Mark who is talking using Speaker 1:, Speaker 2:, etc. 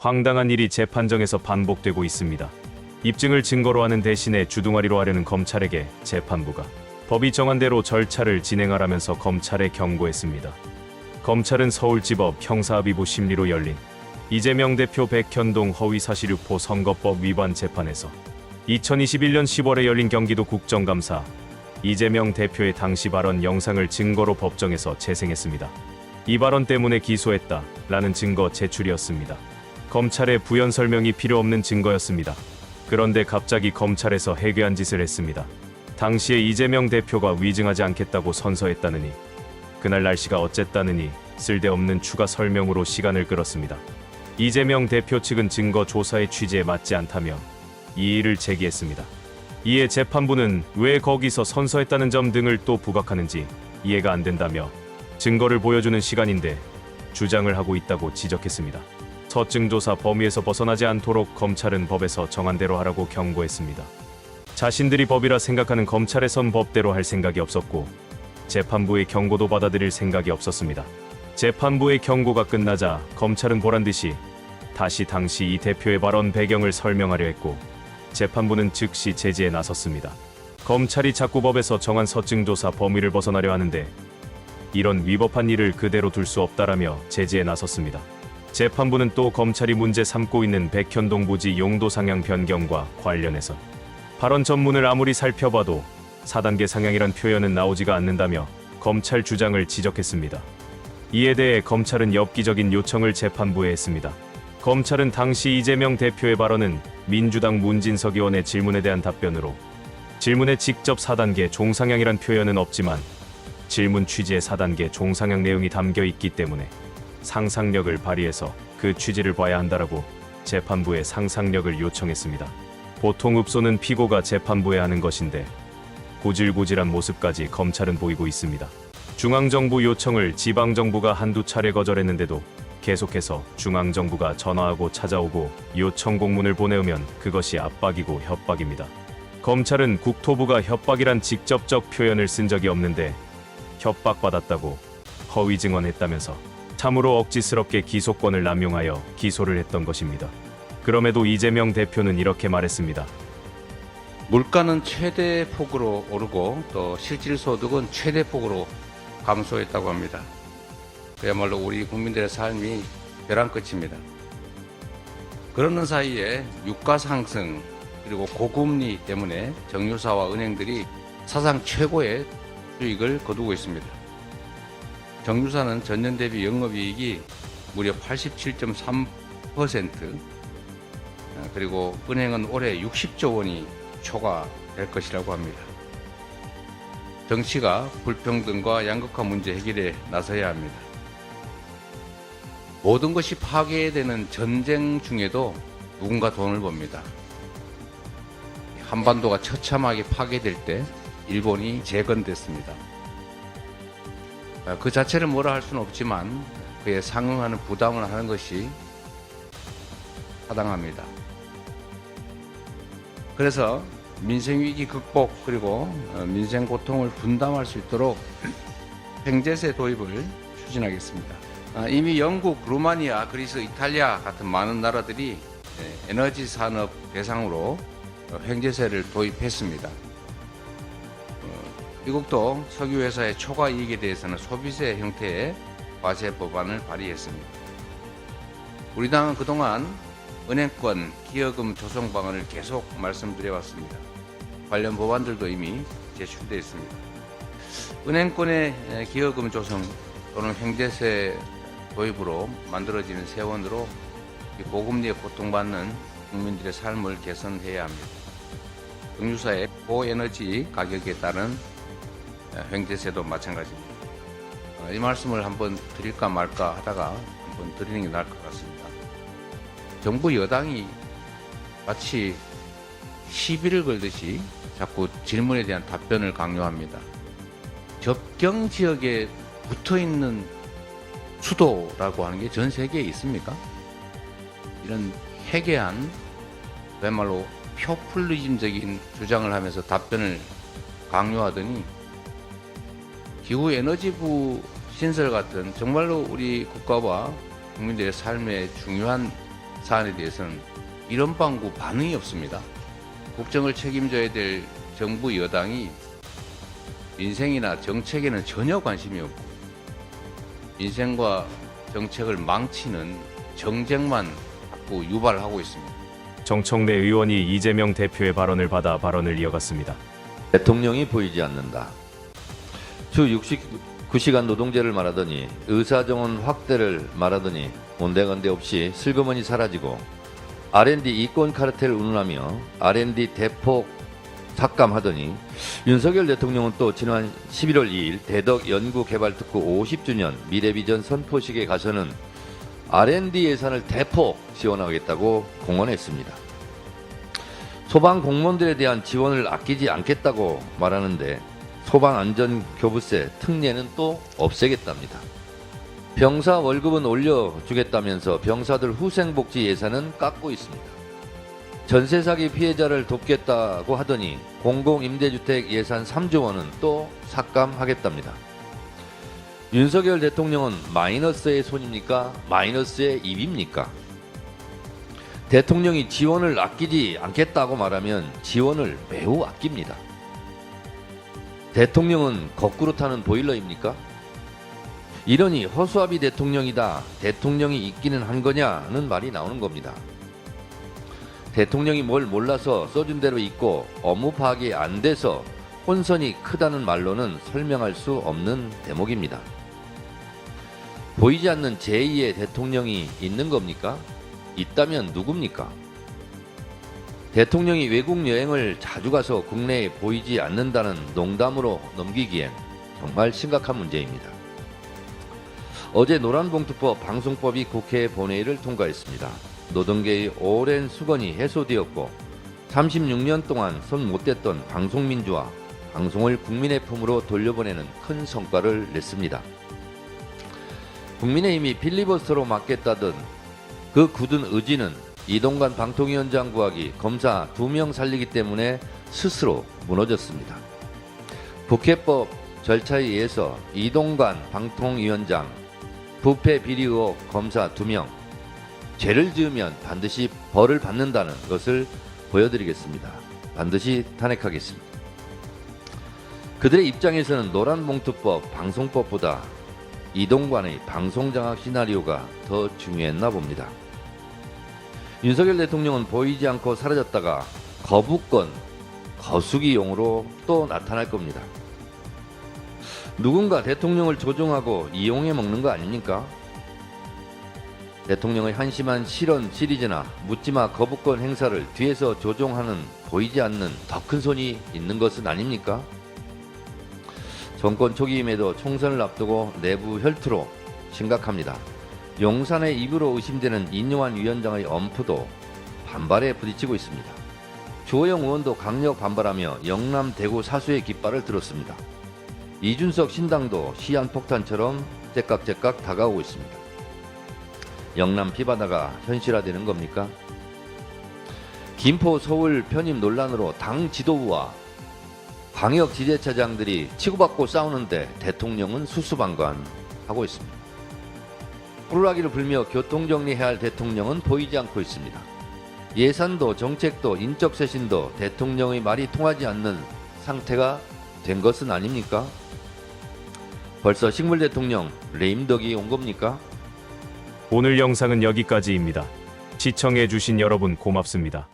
Speaker 1: 황당한 일이 재판정에서 반복되고 있습니다. 입증을 증거로 하는 대신에 주둥아리로 하려는 검찰에게 재판부가 법이 정한 대로 절차를 진행하라면서 검찰에 경고했습니다. 검찰은 서울지법 형사합의부 심리로 열린 이재명 대표 백현동 허위사실 유포 선거법 위반 재판에서 2021년 10월에 열린 경기도 국정감사 이재명 대표의 당시 발언 영상을 증거로 법정에서 재생했습니다. 이 발언 때문에 기소했다라는 증거 제출이었습니다. 검찰의 부연 설명이 필요 없는 증거였습니다. 그런데 갑자기 검찰에서 해괴한 짓을 했습니다. 당시에 이재명 대표가 위증하지 않겠다고 선서했다느니, 그날 날씨가 어쨌다느니 쓸데없는 추가 설명으로 시간을 끌었습니다. 이재명 대표 측은 증거 조사의 취지에 맞지 않다며 이의를 제기했습니다. 이에 재판부는 왜 거기서 선서했다는 점 등을 또 부각하는지 이해가 안 된다며 증거를 보여주는 시간인데 주장을 하고 있다고 지적했습니다. 서증조사 범위에서 벗어나지 않도록 검찰은 법에서 정한 대로 하라고 경고했습니다. 자신들이 법이라 생각하는 검찰에선 법대로 할 생각이 없었고 재판부의 경고도 받아들일 생각이 없었습니다. 재판부의 경고가 끝나자 검찰은 보란듯이 다시 당시 이 대표의 발언 배경을 설명하려 했고 재판부는 즉시 제지에 나섰습니다. 검찰이 자꾸 법에서 정한 서증조사 범위를 벗어나려 하는데 이런 위법한 일을 그대로 둘 수 없다라며 제지에 나섰습니다. 재판부는 또 검찰이 문제 삼고 있는 백현동 부지 용도 상향 변경과 관련해서 발언 전문을 아무리 살펴봐도 4단계 상향이란 표현은 나오지가 않는다며 검찰 주장을 지적했습니다. 이에 대해 검찰은 엽기적인 요청을 재판부에 했습니다. 검찰은 당시 이재명 대표의 발언은 민주당 문진석 의원의 질문에 대한 답변으로 질문에 직접 4단계 종상향이란 표현은 없지만 질문 취지에 4단계 종상향 내용이 담겨 있기 때문에 상상력을 발휘해서 그 취지를 봐야 한다라고 재판부에 상상력을 요청했습니다. 보통 읍소는 피고가 재판부에 하는 것인데 고질고질한 모습까지 검찰은 보이고 있습니다. 중앙정부 요청을 지방정부가 한두 차례 거절했는데도 계속해서 중앙정부가 전화하고 찾아오고 요청 공문을 보내오면 그것이 압박이고 협박입니다. 검찰은 국토부가 협박이란 직접적 표현을 쓴 적이 없는데 협박받았다고 허위 증언했다면서 참으로 억지스럽게 기소권을 남용하여 기소를 했던 것입니다. 그럼에도 이재명 대표는 이렇게 말했습니다.
Speaker 2: 물가는 최대 폭으로 오르고 또 실질소득은 최대 폭으로 감소했다고 합니다. 그야말로 우리 국민들의 삶이 벼랑 끝입니다. 그러는 사이에 유가 상승 그리고 고금리 때문에 정유사와 은행들이 사상 최고의 수익을 거두고 있습니다. 정유사는 전년 대비 영업이익이 무려 87.3%, 그리고 은행은 올해 60조 원이 초과될 것이라고 합니다. 정치가 불평등과 양극화 문제 해결에 나서야 합니다. 모든 것이 파괴되는 전쟁 중에도 누군가 돈을 법니다. 한반도가 처참하게 파괴될 때 일본이 재건됐습니다. 그 자체를 뭐라 할 수는 없지만 그에 상응하는 부담을 하는 것이 타당합니다. 그래서 민생위기 극복 그리고 민생 고통을 분담할 수 있도록 횡재세 도입을 추진하겠습니다. 이미 영국, 루마니아, 그리스, 이탈리아 같은 많은 나라들이 에너지 산업 대상으로 횡재세를 도입했습니다. 미국도 석유회사의 초과 이익에 대해서는 소비세 형태의 과세 법안을 발의했습니다. 우리 당은 그동안 은행권 기여금 조성 방안을 계속 말씀드려왔습니다. 관련 법안들도 이미 제출되어 있습니다. 은행권의 기여금 조성 또는 횡재세 도입으로 만들어지는 세원으로 고금리에 고통받는 국민들의 삶을 개선해야 합니다. 정유사의 고에너지 가격에 따른 횡재세도 마찬가지입니다. 이 말씀을 한번 드릴까 말까 하다가 한번 드리는 게 나을 것 같습니다. 정부 여당이 마치 시비를 걸듯이 자꾸 질문에 대한 답변을 강요합니다. 접경 지역에 붙어있는 수도라고 하는 게 전 세계에 있습니까? 이런 해괴한 그야말로 포퓰리즘적인 주장을 하면서 답변을 강요하더니 기후에너지부 신설 같은 정말로 우리 국가와 국민들의 삶에 중요한 사안에 대해서는 이런 방구 반응이 없습니다. 국정을 책임져야 될 정부 여당이 민생이나 정책에는 전혀 관심이 없고 민생과 정책을 망치는 정쟁만 자꾸 유발하고 있습니다.
Speaker 1: 정청래 의원이 이재명 대표의 발언을 받아 발언을 이어갔습니다.
Speaker 3: 대통령이 보이지 않는다. 주 69시간 노동제를 말하더니 의사정원 확대를 말하더니 온데간데 없이 슬그머니 사라지고 R&D 이권 카르텔을 운운하며 R&D 대폭 삭감하더니 윤석열 대통령은 또 지난 11월 2일 대덕 연구개발특구 50주년 미래비전 선포식에 가서는 R&D 예산을 대폭 지원하겠다고 공언했습니다. 소방 공무원들에 대한 지원을 아끼지 않겠다고 말하는데 소방안전교부세 특례는 또 없애겠답니다. 병사 월급은 올려주겠다면서 병사들 후생복지 예산은 깎고 있습니다. 전세 사기 피해자를 돕겠다고 하더니 공공임대주택 예산 3조 원은 또 삭감하겠답니다. 윤석열 대통령은 마이너스의 손입니까? 마이너스의 입입니까? 대통령이 지원을 아끼지 않겠다고 말하면 지원을 매우 아낍니다. 대통령은 거꾸로 타는 보일러입니까? 이러니 허수아비 대통령이다. 대통령이 있기는 한 거냐는 말이 나오는 겁니다. 대통령이 뭘 몰라서 써준 대로 있고 업무 파악이 안 돼서 혼선이 크다는 말로는 설명할 수 없는 대목입니다. 보이지 않는 제2의 대통령이 있는 겁니까? 있다면 누굽니까? 대통령이 외국 여행을 자주 가서 국내에 보이지 않는다는 농담으로 넘기기엔 정말 심각한 문제입니다. 어제 노란봉투법 방송법이 국회 본회의를 통과했습니다. 노동계의 오랜 수건이 해소되었고 36년 동안 손 못 댔던 방송민주화, 방송을 국민의 품으로 돌려보내는 큰 성과를 냈습니다. 국민의힘이 필리버스터로 막겠다던 그 굳은 의지는 이동관 방통위원장 구하기, 검사 2명 살리기 때문에 스스로 무너졌습니다. 국회법 절차에 의해서 이동관 방통위원장, 부패 비리 의혹 검사 2명, 죄를 지으면 반드시 벌을 받는다는 것을 보여드리겠습니다. 반드시 탄핵하겠습니다. 그들의 입장에서는 노란봉투법, 방송법보다 이동관의 방송장악 시나리오가 더 중요했나 봅니다. 윤석열 대통령은 보이지 않고 사라졌다가 거부권, 거수기용으로 또 나타날 겁니다. 누군가 대통령을 조종하고 이용해 먹는 거 아닙니까? 대통령의 한심한 실언 시리즈나 묻지마 거부권 행사를 뒤에서 조종하는 보이지 않는 더 큰 손이 있는 것은 아닙니까? 정권 초기임에도 총선을 앞두고 내부 혈투로 심각합니다. 용산의 입으로 의심되는 인요한 위원장의 엄프도 반발에 부딪히고 있습니다. 주호영 의원도 강력 반발하며 영남 대구 사수의 깃발을 들었습니다. 이준석 신당도 시한폭탄처럼 째깍째깍 다가오고 있습니다. 영남 피바다가 현실화되는 겁니까? 김포 서울 편입 논란으로 당 지도부와 광역 지자체장들이 치고받고 싸우는데 대통령은 수수방관하고 있습니다. 호루라기를 불며 교통정리해야 할 대통령은 보이지 않고 있습니다. 예산도 정책도 인적 쇄신도 대통령의 말이 통하지 않는 상태가 된 것은 아닙니까? 벌써 식물 대통령 레임덕이 온 겁니까?
Speaker 1: 오늘 영상은 여기까지입니다. 시청해주신 여러분 고맙습니다.